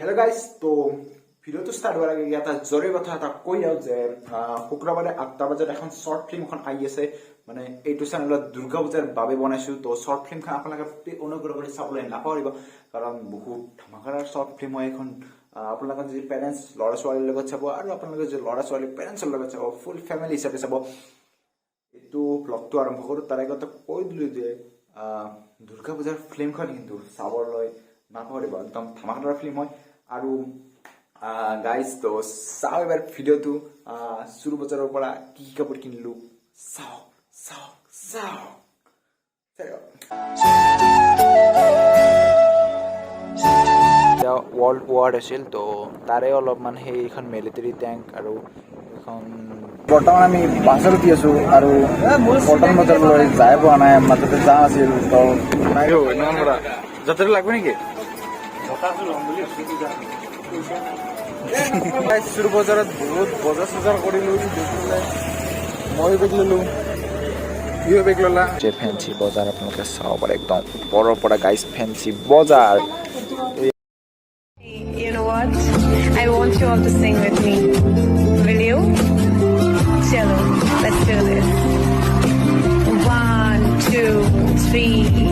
Hello guys तो ভিডিওটো start করার আগে এটা জরুরি কথা এটা কই যাও যে শুক্রবারে 8টা বজাত এখন শর্ট ফিল্ম এখন আই আছে মানে এইটো চ্যানেলত দুর্গা পূজাৰ বাবে বনাইছো তো শৰ্ট ফিল্ম খন আপোনালোকে অনুগ্ৰহ কৰি চাবলৈ নাপাহৰিব কাৰণ বহুত ধমাকাৰ শৰ্ট ফিল্ম হয় এখন আপোনালোকে যদি পেৰেন্টছ লৰা ছোৱালীৰ লগত চাব আৰু আপোনালোকে যদি লৰা ছোৱালী পেৰেন্টছৰ লগত চাব ফুল ফ্যামিলি হিচাপে চাব এইটো ব্লগটো আৰম্ভ কৰো তাৰ আগত কৈ দিলো যে দুৰ্গা পূজাৰ ফিল্মখন কিন্তু চাবলৈ নাপাহৰিব একদম ধমাকাৰ ফিল্ম হয় আৰু গাইজ তো চাও এবাৰ ভিডিওটো শুৰু বজাৰৰ পৰা কি কাপোৰ কিনিলো চাও চাও চাও ওয়াৰ্ল্ড ওয়াৰ আছিল তো তাৰে অলপমান সেইখন মিলিটাৰী ট্যাঙ্ক আৰু এখন বৰ্তমান আমি বাছত উঠি আছো আৰু পল্টন বজাৰলৈ যাই পোৱা নাই মাজতে যাম আছিল তো নাই ইমান পৰা যাত্ৰা লাগবে নেকি শুৰু বজাৰত বহুত বজাৰ চজাৰ কৰিলো মই বেগ ললো ইও বেগ ললা যে ফ্যান্সি বজাৰ আপোনালোকে চাব পাৰে একদম ওপৰৰ পৰা গাইজ ফ্যান্সি বজাৰ You know what? I want you all to sing with me. Will you? Chalo, let's do this. 1, 2, 3.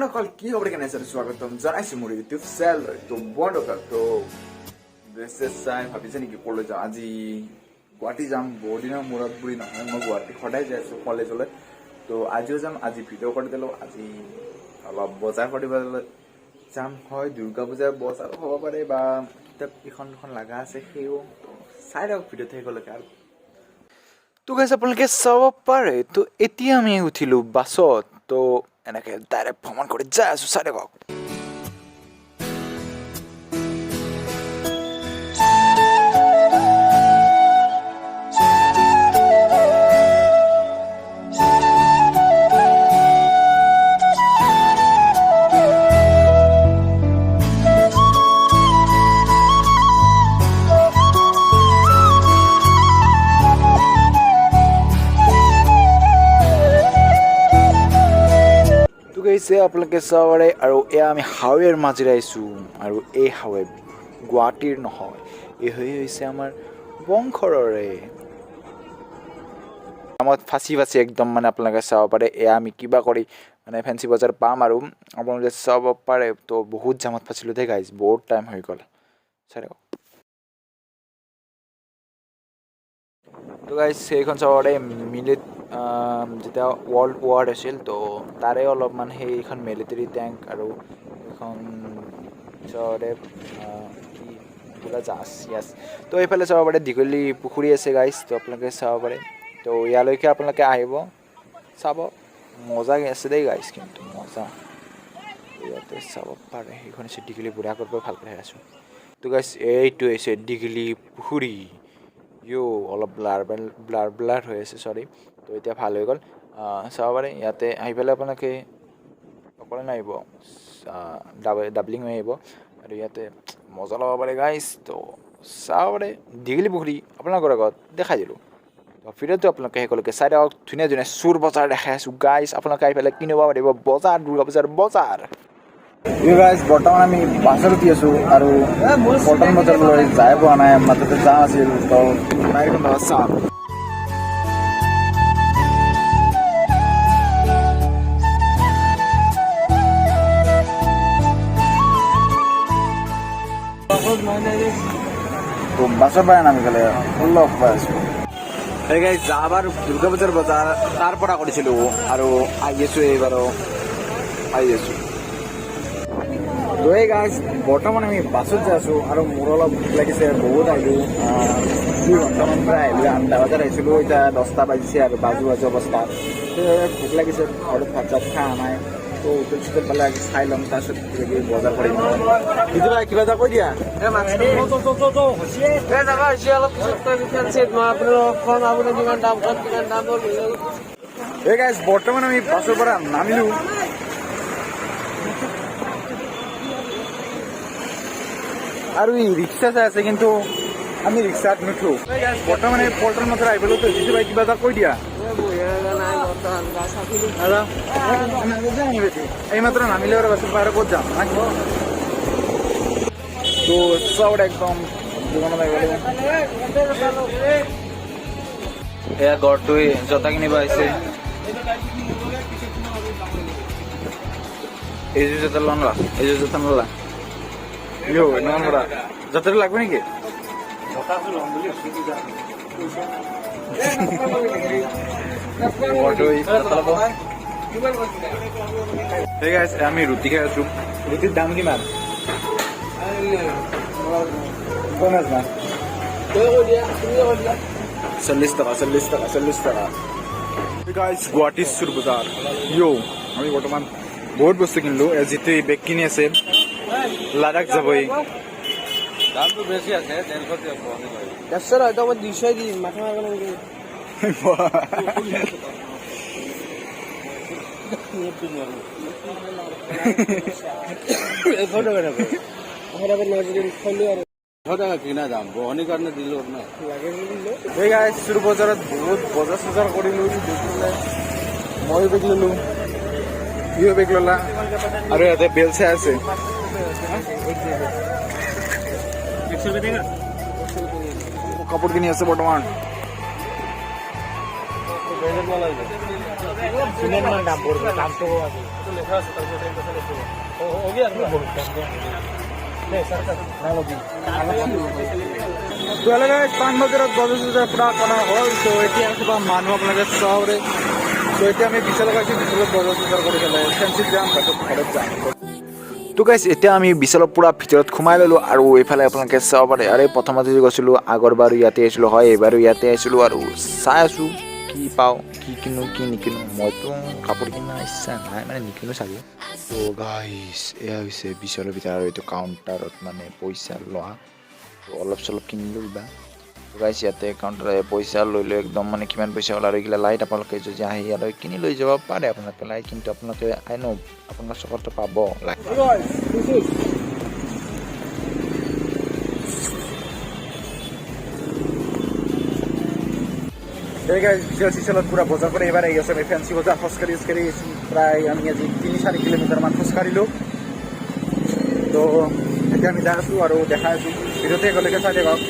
নমস্কাৰ কি খবৰ কেনে আছে স্বাগতম জনাইছো মোৰ ইউটিউব চেনেল তো বন্ধুসকল তো বেছে চাই ভাবিছে নেকি কলৈ যাওঁ আজি গুৱাহাটী যাম বহুত দিনৰ মূৰত বুলি নহয় মই গুৱাহাটী সদায় যাই আছো কলেজলৈ তো আজিও যাম আজি ভিডিঅ' কৰি দিলোঁ আজি অলপ বজাৰ কৰিবলৈ যাম হয় দুৰ্গা পূজাৰ বজাৰ হ'ব পাৰে বা কিতাপ এখন দুখন লগা আছে সেইও চাই দিয়ক ভিডিঅ'ত থাকিবলৈকে আৰু তো গাইজ আপোনালোকে চাব পাৰে তো এতিয়া আমি উঠিলোঁ বাছত তো এনেকে ডাইৰেক্ট ভ্ৰমণ কৰে যাই আছো সাইডে বাক আপোনালোকে চাব পাৰে আৰু এয়া আমি হাৱেৰ মাজেৰে আহিছোঁ আৰু এই হাৱে গুৱাহাটীৰ নহয় এই হৈছে আমাৰ বংশৰৰে নামত ফাঁচি ফাঁচি একদম মানে আপোনালোকে চাব পাৰে এয়া আমি কিবা কৰি মানে ফেঞ্চি বজাৰ পাম আৰু আপোনালোকে চাব পাৰে তো বহুত জামত ফাঁচিলোঁ দেই গাইজ বহুত টাইম হৈ গ'ল চাই তো গাইজ সেইখন চাব পাৰে যেতিয়া ওয়াৰ্ল্ড ওয়াৰ আছিল তো তাৰে অলপমান সেইখন মিলিটাৰী ট্যাঙ্ক আৰু এখন ওচৰতে কি কিবা জাহাজ ইয়াছ তো এইফালে চাব পাৰে দীঘলী পুখুৰী আছে গাইজ তো আপোনালোকে চাব পাৰে তো ইয়ালৈকে আপোনালোকে আহিব চাব মজা আছে দেই গাইজ কিন্তু মজা ইয়াতে চাব পাৰে সেইখন হৈছে দীঘলী পুখুৰী আগৰ পৰা ভালকৈ দেখাই আছোঁ তো গাইজ এইটো হৈছে দীঘলী পুখুৰী অলপ ব্লাৰ হৈ আছে চৰি তো এতিয়া ভাল হৈ গ'ল চাব পাৰে ইয়াতে আহি পেলাই আপোনালোকে অকলে নাহিব ডাবলিং হৈ আহিব আৰু ইয়াতে মজা ল'ব পাৰে গাইজ তো চাব পাৰে দীঘলী পুখুৰী আপোনালোকৰ আগত দেখাই দিলোঁ তো ভিডিঅ'টো আপোনালোকে সকলোকে চাই দিয়ক ধুনীয়া ধুনীয়া চুৰ বজাৰ দেখাই আছোঁ গাইজ আপোনালোকে আহি পেলাই কিনিব পাৰিব বজাৰ দুৰ্গা পূজাৰ বজাৰ গাইজ বৰ্তমান আমি বাছত উঠি আছো আৰু পল্টন বজাৰলৈ যাই পোৱা নাই মাজতে যাম আছিল তো চাম তো বাছৰ পৰা নামি গ'লে লগ পাই আছোঁ সেই গাইজ যাবাৰ দুৰ্গা পূজাৰ বজাৰ তাৰ পৰা কৰিছিলোঁ আৰু আহি আছোঁ এইবাৰো আহি আছোঁ তো এই গাইজ বৰ্তমান আমি বাছত যাই আছোঁ আৰু মোৰ অলপ ভোক লাগিছে বহুত আহিলোঁ 2 ঘণ্টামান পৰা আহিলোঁ 8টা বজাত আহিছিলোঁ এতিয়া 10টা বাজিছে আৰু বাজু অৱস্থা ভোক লাগিছে ঘৰত ভাত চাত খোৱা নাই তো হোটেল চোটেল পালে চাই ল'ম তাৰপিছত বজাৰ কৰিম কিবা এটা কৈ দিয়া এই গাইজ বৰ্তমান আমি বাছৰ পৰা নামিলোঁ আৰু এই ৰিক্সা চাই আছে কিন্তু আমি ৰিক্সাত নুঠো বৰ্তমানে পল্টন মাত্ৰ আহিবলৈ তো যিটো কিবা এটা কৈ দিয়া এইমাত্ৰ নামিলে আৰু বাছত বাহিৰ ক'ত যাম তো চব একদম এয়া গড়টোৱে জোতা কিনিব আহিছে এইযোৰ জোতা ল'লা এইযোৰ জোতা নলা ইয়ো ইমান বৰা জোতাটো লাগবে নেকি আমি ৰুটি খাই আছো ৰুটিৰ দাম কিমান 40 টকা গুৱাহাটী চুৰ বজাৰ আমি বৰ্তমান বহুত বস্তু কিনিলো যিটো বেগ কিনি আছে লাডাখ যাবই দামটো বেছি আছে 150 হয়তো 200 দিন মাথা মাৰিব কিনা যাম বহনি কাৰণে দিলো চুৰ বজাৰত বহুত বজাৰ চজাৰ কৰিলো ময়ো বেগ ললো ইও বেগ ললা আৰু ইয়াতে বেল চাই আছে কাপোৰ কিনি আছে বৰ্তমান পান বজাৰত বজাৰ চজাৰ পুৰা কৰা হ'ল তো এতিয়া কিবা মানুহ আপোনালোকে চবৰে তো এতিয়া আমি বিশাল পাইছো বিশালত বজাৰ চজাৰ কৰি পেলাই ফেঞ্চিত যাম তাৰপিছত ঘৰত যাম তো গাইছ এতিয়া আমি বিশালৰ পুৰা ভিতৰত সোমাই ললো আৰু এইফালে আপোনালোকে চাব পাৰে আৰু প্ৰথমতে যে গৈছিলো আগৰবাৰ ইয়াতে আহিছিলো হয় এইবাৰো ইয়াতে আহিছিলো আৰু চাই আছো কি পাওঁ কি কিনো কি নিকিনো মইতো কাপোৰ কিনাৰ ইচ্ছা নাই মানে নিকিনো চাগে তো গাইছ এয়া হৈছে বিশালৰ ভিতৰত আৰু এইটো কাউণ্টাৰত মানে পইচা লোৱা তো অলপ চলপ কিনিলো কিবা গাইছ ইয়াতে কাউণ্টাৰত পইচা লৈ লৈ একদম মানে কিমান পইচা হ'ল আৰু এইগিলা লাইট আপোনালোকে যদি আহি আৰু কিনি লৈ যাব পাৰে আপোনালোকে লাইট কিন্তু আপোনালোকে আইনো আপোনাৰ চকৰটো পাব লাইট বিশালত পুৰা বজাৰ কৰি এইবাৰ আহি আছে আমি ফেঞ্চি বজাৰ খোজকাঢ়ি প্ৰায় আমি আজি 3-4 কিলোমিটাৰমান খোজকাঢ়িলোঁ তো এতিয়া আমি যাই আছোঁ আৰু দেখাই আছোঁ ভিডিঅ'তে একেলগে চাই থাকক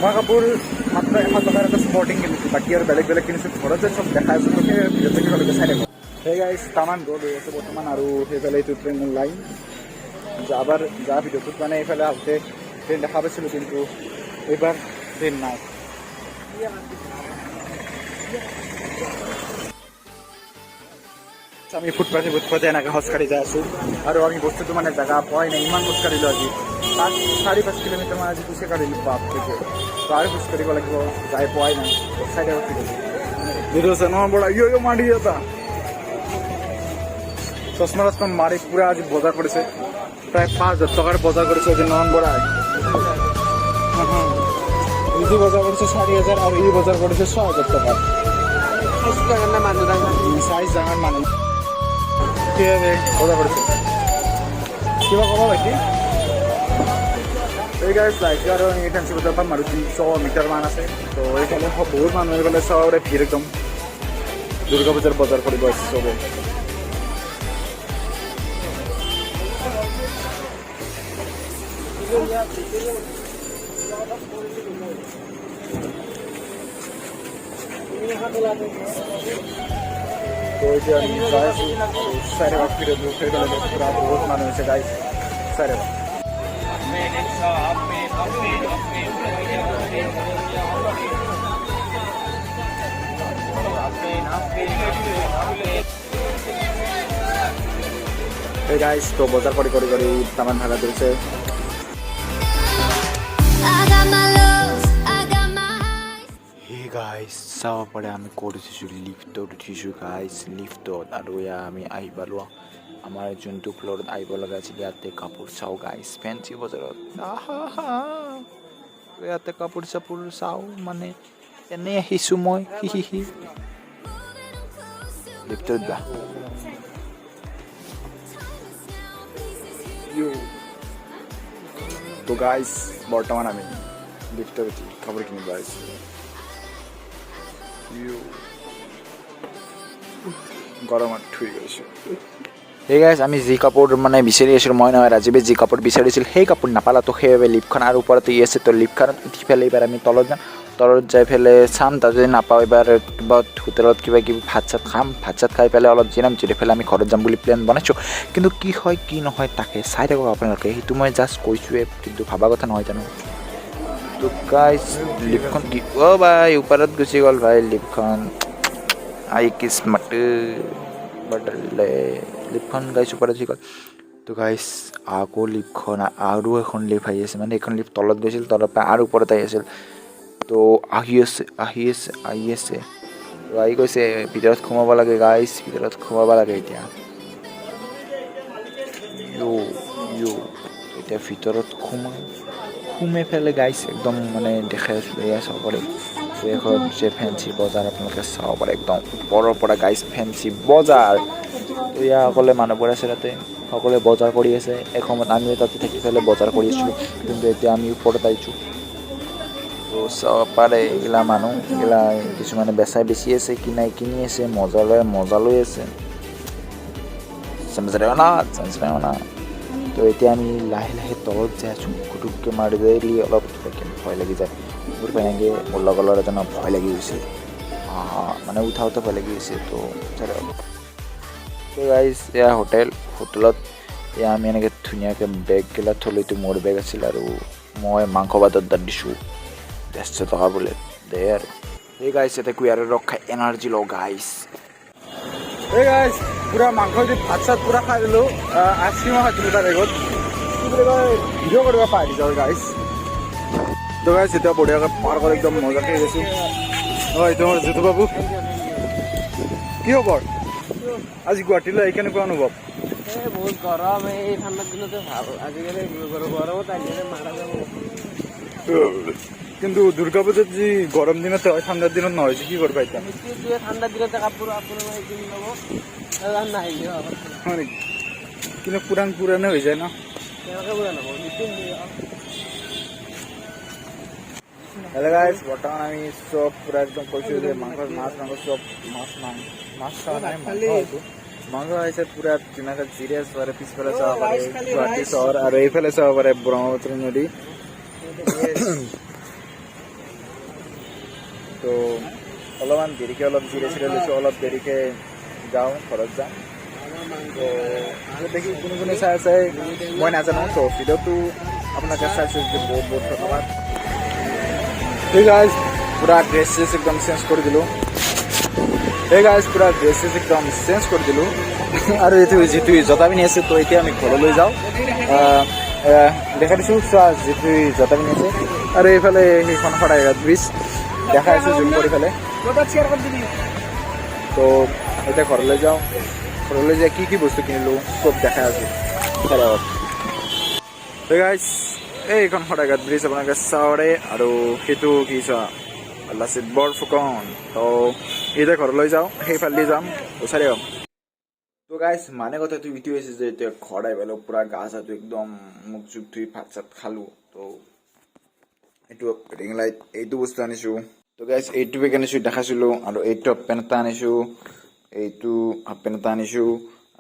মই কাপোৰ মাত্ৰ 100 টকাৰ এটা স্পৰ্টিং কিনিছোঁ বাকী আৰু বেলেগ বেলেগ কিনিছোঁ ঘৰত যে চব দেখাই আছোঁ তো সেই ভিডিঅ'তে একেলগে চাই থাকক সেই গাইছ তামান গ'ল হৈ আছে বৰ্তমান আৰু সেইফালে এইটো ট্ৰেইনৰ লাইন যাবাৰ যা ভিডিঅ'টোত মানে এইফালে আহোঁতে ট্ৰেইন দেখা পাইছিলোঁ কিন্তু এইবাৰ ট্ৰেইন নাই আমি ফুটপাথে এনেকৈ খোজকাঢ়ি যাই আছোঁ আৰু আমি বস্তুটো মানে জেগা পোৱাই নাই ইমান খোজকাঢ়িলোঁ আজি 4-5 কিলোমিটাৰমান আজি খোজে কাঢ়িলোঁ বাপৰে তো আৰু খোজকাঢ়িব লাগিব যাই পোৱাই নাই চাইডে ৰখি গৈছোঁ ভিডিঅ' চেনেলৰ পৰা ইয়ো মাৰি এটা চশমা চশমা মাৰি পুৰা আজি বজাৰ কৰিছে প্ৰায় 5,000 টকাৰ বজাৰ কৰিছে আজি নন বৰাই ইজি বজাৰ কৰিছে 4,000 আৰু ই বজাৰ কৰিছে 6,000 টকা সাইজ ডাঙৰ মানুহ কিভাবে বজাৰ কৰিছে কিবা ক'ব বাকী এই গাইছ লাইক আৰু এই ফেঞ্চি বজাৰ পৰা মাৰু 300 মিটাৰমান আছে তো এইফালে বহুত মানুহ এইফালে চবৰে ভিৰ একদম দুৰ্গা পূজাৰ বজাৰ কৰিব আছে চবে তো এতিয়া আমি যাই আছোঁ চাইডে বাক ফিৰে সেইফালে পুৰা বহুত মানুহ হৈছে গাইছ চাইডে এই গাইছ তো বজাৰ কৰি কৰি কৰি তামান ভাড়া দিছে গাইছ চাব পাৰে আমি ক'ত উঠিছোঁ লিফ্টত উঠিছোঁ গাইছ লিফ্টত আৰু এয়া আমি আহি পালোঁ আমাৰ যোনটো ফ্ল'ৰত আহিব লগা আছিল ইয়াতে কাপোৰ চাওঁ গাইছ ফেঞ্চি বজাৰত ইয়াতে কাপোৰ চাপোৰ চাওঁ মানে এনেই আহিছোঁ মই লিফ্টত যা তো গাইস বর্তমান আমি লিফটের উঠি খাবার কিনে গাইস গরম আর ঠুই গৈছে সেই গাইজ আমি যি কাপোৰ মানে বিচাৰি আছিলোঁ মই নহয় ৰাজীৱে যি কাপোৰ বিচাৰিছিল সেই কাপোৰ নাপালা তো সেইবাবে লিফ্টখন আৰু ওপৰতে আছে তো লিফ্টখনত উঠি পেলাই এইবাৰ আমি তলত যাম তলত যাই পেলাই চাম তাত যদি নাপাওঁ এইবাৰ কিবা হোটেলত কিবা কিবি ভাত চাত খাম ভাত চাত খাই পেলাই অলপ জিৰাম জিৰাই পেলাই আমি ঘৰত যাম বুলি প্লেন বনাইছোঁ কিন্তু কি হয় কি নহয় তাকে চাই থাকক আপোনালোকে সেইটো মই জাষ্ট কৈছোঁৱে কিন্তু ভাবা কথা নহয় জানো তো গাইজ লিফ্টখন কি অ' ভাই ওপৰত গুচি গ'ল ভাই লিফ্টখন আই কিসমত বদলে লিফ্টখন গাইছ ওপৰত গুচি গ'ল তো গাইছ আকৌ লিফ্টখন আৰু এখন লিফ্ট আহি আছে মানে এইখন লিফ্ট তলত গৈছিল তলৰ পৰা আৰু ওপৰত আহি আছিল তো আহি আছে তো আহি গৈছে ভিতৰত সোমাব লাগে গাইছ ভিতৰত সোমাব লাগে এতিয়া এতিয়া ভিতৰত সোমাই পেলাই গাইছ একদম মানে দেখাই আছোঁ এয়া চবৰে এখন যে ফেঞ্চি বজাৰ আপোনালোকে চাব পাৰে একদম ওপৰৰ পৰা গাইছ ফেঞ্চি বজাৰ তো ইয়াৰ সকলোৱে মানুহবোৰ আছে তাতে সকলোৱে বজাৰ কৰি আছে এসময়ত আমিও তাতে থাকি পেলাই বজাৰ কৰি আছিলোঁ কিন্তু এতিয়া আমি ওপৰত আহিছোঁ তো চাব পাৰে এইগিলা মানুহ এইগিলা কিছুমানে বেচাই বেচি আছে কিনাই কিনি আছে মজা লৈ আছে না তো এতিয়া আমি লাহে লাহে তলত যাই আছোঁ কুটুককৈ মাৰি দিলে অলপ ভয় লাগি যায় মোৰ এনেকৈ মোৰ লগৰ এজনৰ ভয় লাগি গৈছে মানে উঠাওতে ভয় লাগি গৈছে তো গাইজ এয়া হোটেলত এয়া আমি এনেকৈ ধুনীয়াকৈ বেগগিলা থলৈতো মোৰ বেগ আছিল আৰু মই মাংস ভাতৰ দাঁত দিছোঁ 150 টকা বোলে দে আৰু এই গাইজ ইয়াতে কুঁহিয়াৰৰ ৰস খাই এনাৰ্জি লওঁ গাইজ এই গাইজ পুৰা মাংস দি ভাত চাত পুৰা খাই দিলোঁ আইচক্ৰীমো খাইছিলোঁ তাৰ বেগত কি বুলি কয় ভিডিঅ' কৰিব পাৰি যাওঁ গাইজ তো গাইজ এতিয়া বঢ়িয়াকৈ পাৰ কৰি একদম মজাকৈ গৈছোঁ হয় তোমাৰ জিতু বাবু কি খবৰ আজি গুৱাহাটীলৈ আহি কেনেকুৱা অনুভৱ বহুত গৰম এই ঠাণ্ডাৰ দিনতে ভাল আজিকালি গৰমত আহিলে মাৰা যাব কিন্তু দুৰ্গা পূজাত যি গৰম দিনত হয় ঠাণ্ডাৰ দিনত নহয় কি কৰিবা এতিয়া ঠাণ্ডাৰ দিনতে কাপোৰ আপোনাৰ কিনি ল'ব নাহিলে হয় নেকি কিন্তু পুৰাণে হৈ যায় ন তেনেকৈ পুৰাণ হ'ব হেল্ল' গাইজ বৰ্তমান আমি চব পুৰা একদম কৈছোঁ যে মাছ মাংস চব মাছ খোৱা নাই মাংস আহিছে পুৰা ধুনীয়াকৈ জিৰাই চাব পাৰে পিছফালে চাব পাৰে গুৱাহাটী চহৰ আৰু এইফালে চাব পাৰে ব্ৰহ্মপুত্ৰ নদী তো অলপমান দেৰিকৈ অলপ জিৰাই লৈছোঁ অলপ দেৰিকৈ যাওঁ ঘৰত যাম তো দেখি কোনে চাই আছে মই নাজানো তো ভিডিঅ'টো আপোনালোকে চাইছে যে বহুত ধন্যবাদ ঠিক আছে পুৰা ড্ৰেছ একদম চেঞ্জ কৰি দিলোঁ একদম চেঞ্জ কৰি দিলোঁ আৰু এইটো যিটো জোতা পিন্ধি আছে তো এতিয়া আমি ঘৰলৈ যাওঁ দেখাই দিছোঁ চোৱা যিটো জোতা পিন্ধি আছে আৰু এইফালে সেইখন শৰাইঘাট ব্ৰিজ দেখাই আছোঁ জুম কৰি পেলাই তো এতিয়া ঘৰলৈ যাওঁ ঘৰলৈ যাই কি বস্তু কিনিলোঁ চব দেখাই আছোঁ গাইজ এইখন শৰাইঘাট ব্ৰিজ আপোনালোকে চাওঁৰে আৰু সেইটো কি চোৱা লাচিত বৰফুকন তো এতিয়া ঘৰলৈ যাওঁ সেইফালেদি যাম ওচৰে যাম তো গাইজ মানে কথাটো ইটো হৈছে যে এতিয়া ঘৰ আহি পেলাই পুৰা গা চাটো একদম মুখ চুখ ধুই ভাত চাত খালোঁ তো এইটো ৰিং লাইট এইটো বস্তু আনিছোঁ তো গাইজ এইটো বেগ আনিছোঁ দেখাইছিলোঁ আৰু এইটো হাফ পেণ্ট এটা আনিছোঁ এইটো হাফ পেণ্ট এটা আনিছোঁ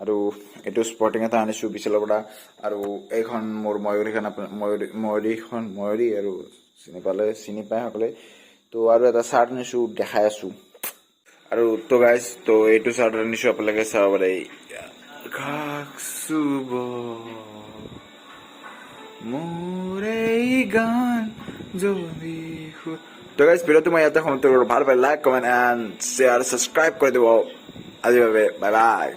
আৰু এইটো স্পৰ্টিং এটা আনিছোঁ বিশালৰ পৰা আৰু এইখন মোৰ ময়ূৰী আৰু চিনি পায় সকলোৱে তো আৰু এটা চাৰ্ট আনিছোঁ দেখাই আছোঁ আৰু তো গাইজ তো এইটো চাৰ্ট আনিছোঁ আপোনালোকে চাব পাৰে তো গাইজ ভিডিঅ'টো মই ইয়াতে সমাপ্ত কৰোঁ ভাল পালে like comment and share subscribe কৰি দিব আজিৰ বাবে বাই বাই